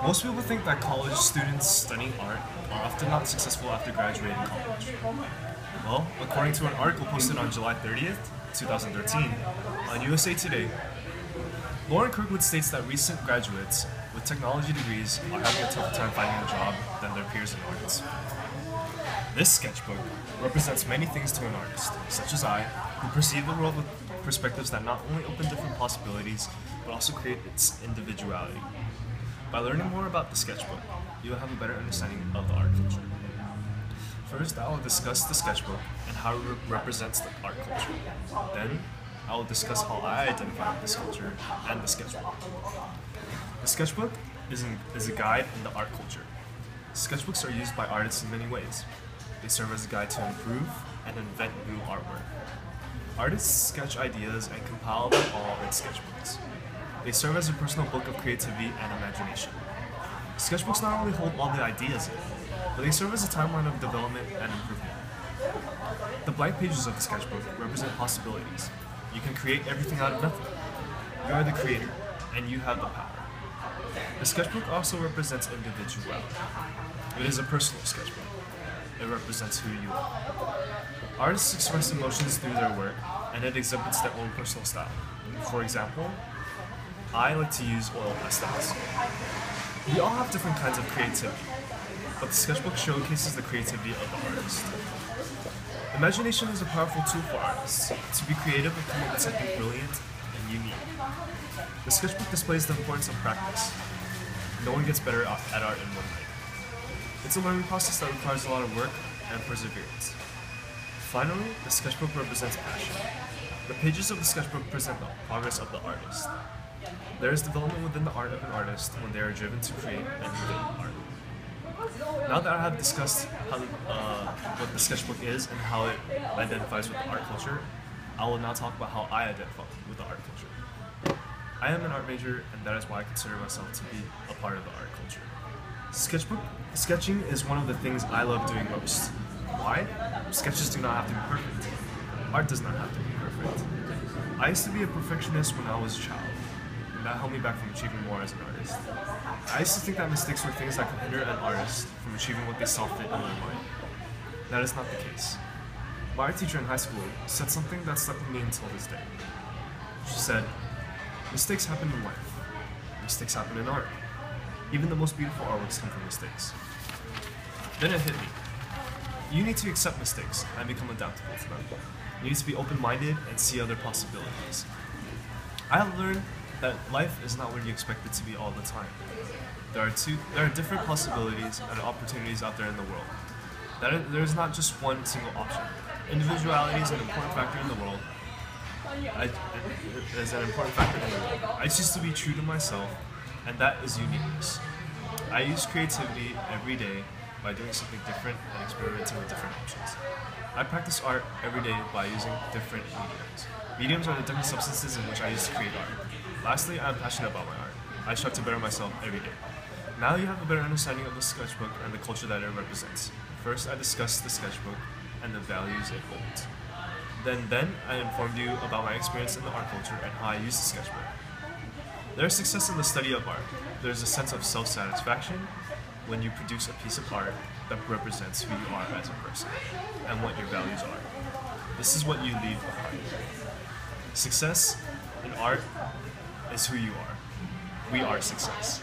Most people think that college students studying art are often not successful after graduating college. Well, according to an article posted on July 30th, 2013, on USA Today, Lauren Kirkwood states that recent graduates with technology degrees are having a tougher time finding a job than their peers in arts. This sketchbook represents many things to an artist, such as I, who perceive the world with perspectives that not only open different possibilities, but also create its individuality. By learning more about the sketchbook, you will have a better understanding of the art culture. First, I will discuss the sketchbook and how it represents the art culture. Then, I will discuss how I identify with this culture and the sketchbook. The sketchbook is a guide in the art culture. Sketchbooks are used by artists in many ways. They serve as a guide to improve and invent new artwork. Artists sketch ideas and compile them all in sketchbooks. They serve as a personal book of creativity and imagination. Sketchbooks not only hold all the ideas in, but they serve as a timeline of development and improvement. The blank pages of the sketchbook represent possibilities. You can create everything out of nothing. You are the creator, and you have the power. The sketchbook also represents individuality. It is a personal sketchbook. It represents who you are. Artists express emotions through their work, and it exhibits their own personal style. For example, I like to use oil pastels. We all have different kinds of creativity, but the sketchbook showcases the creativity of the artist. Imagination is a powerful tool for artists to be creative and come up with something brilliant and unique. The sketchbook displays the importance of practice. No one gets better at art in one night. It's a learning process that requires a lot of work and perseverance. Finally, the sketchbook represents passion. The pages of the sketchbook present the progress of the artist. There is development within the art of an artist when they are driven to create and create art. Now that I have discussed what the sketchbook is and how it identifies with the art culture, I will now talk about how I identify with the art culture. I am an art major, and that is why I consider myself to be a part of the art culture. Sketching is one of the things I love doing most. Why? Sketches do not have to be perfect. Art does not have to be perfect. I used to be a perfectionist when I was a child, and that held me back from achieving more as an artist. I used to think that mistakes were things that could hinder an artist from achieving what they saw fit in their mind. That is not the case. My art teacher in high school said something that stuck with me until this day. She said, "Mistakes happen in life. Mistakes happen in art. Even the most beautiful artworks come from mistakes." Then it hit me. You need to accept mistakes and become adaptable to them. You need to be open-minded and see other possibilities. I have learned that life is not what you expect it to be all the time. There are different possibilities and opportunities out there in the world. There is not just one single option. Individuality is an important factor in the world. I choose to be true to myself, and that is uniqueness. I use creativity every day by doing something different and experimenting with different options. I practice art every day by using different mediums. Mediums are the different substances in which I use to create art. Lastly, I am passionate about my art. I strive to better myself every day. Now you have a better understanding of the sketchbook and the culture that it represents. First, I discussed the sketchbook and the values it holds. Then I informed you about my experience in the art culture and how I use the sketchbook. There is success in the study of art. There is a sense of self-satisfaction when you produce a piece of art that represents who you are as a person and what your values are. This is what you leave behind. Success in art is who you are. We are success.